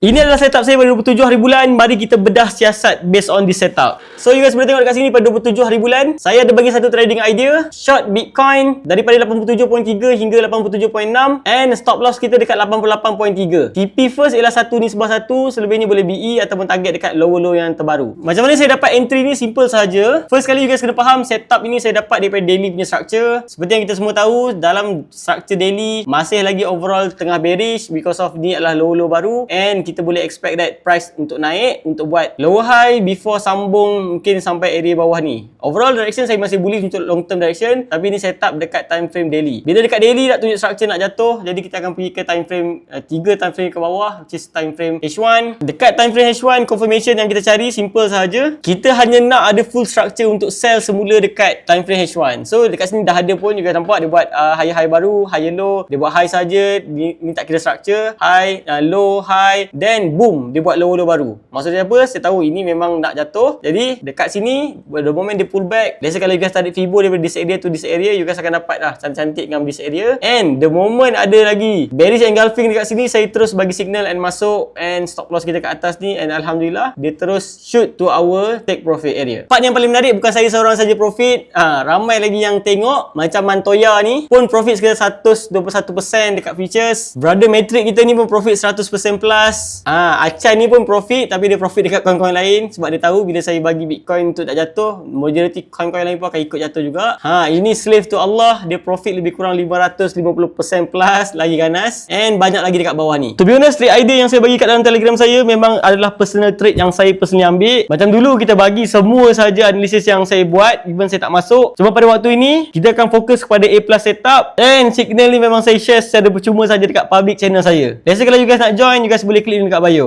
Ini adalah setup saya pada 27 hari bulan. Mari kita bedah siasat based on this setup. So you guys boleh tengok dekat sini pada 27 hari bulan. Saya ada bagi satu trading idea. Short Bitcoin daripada 87.3 hingga 87.6. And stop loss kita dekat 88.3. TP first ialah satu nisbah satu. Selebihnya boleh BE ataupun target dekat lower low yang terbaru. Macam mana saya dapat entry ni? Simple saja. First kali you guys kena faham setup ini saya dapat daripada daily punya structure. Seperti yang kita semua tahu, dalam structure daily masih lagi overall tengah bearish because of ni adalah low low baru. And kita boleh expect that price untuk naik, untuk buat lower high before sambung mungkin sampai area bawah ni. Overall direction saya masih bullish untuk long term direction, tapi ni setup dekat time frame daily. Bila dekat daily nak tunjuk structure nak jatuh, jadi kita akan pergi ke time frame 3 time frame ke bawah, which is time frame H1. Dekat time frame H1 confirmation yang kita cari simple saja. Kita hanya nak ada full structure untuk sell semula dekat time frame H1. So dekat sini dah ada pun juga nampak dia buat higher high baru, higher low, dia buat high saja, ni tak kira structure, high, low, high. Then boom, dia buat low-low baru. Maksudnya apa? Saya tahu ini memang nak jatuh. Jadi dekat sini, the moment dia pull back, biasa kalau you guys tarik Fibo daripada this area to this area, you guys akan dapat lah cantik-cantik dengan this area. And the moment ada lagi bearish engulfing dekat sini, saya terus bagi signal and masuk and stop loss kita kat atas ni. And Alhamdulillah, dia terus shoot to our take profit area. Part yang paling menarik, bukan saya seorang saja profit. Ramai lagi yang tengok. Macam Mantoya ni pun profit sekitar 121% dekat futures. Brother Matrix kita ni pun profit 100% plus. Acan ni pun profit, tapi dia profit dekat coin-coin lain sebab dia tahu bila saya bagi Bitcoin untuk tak jatuh, majority coin-coin lain pun akan ikut jatuh juga. Ini slave to Allah, dia profit lebih kurang 550% plus, lagi ganas, and banyak lagi dekat bawah ni. To be honest, trade idea yang saya bagi kat dalam Telegram saya memang adalah personal trade yang saya personally ambil. Macam dulu kita bagi semua saja analisis yang saya buat, even saya tak masuk. Cuma pada waktu ini kita akan fokus kepada A+ setup, and signal ni memang saya share secara percuma saja dekat public channel saya. Biasa kalau you guys nak join, you guys boleh klik link dekat bio.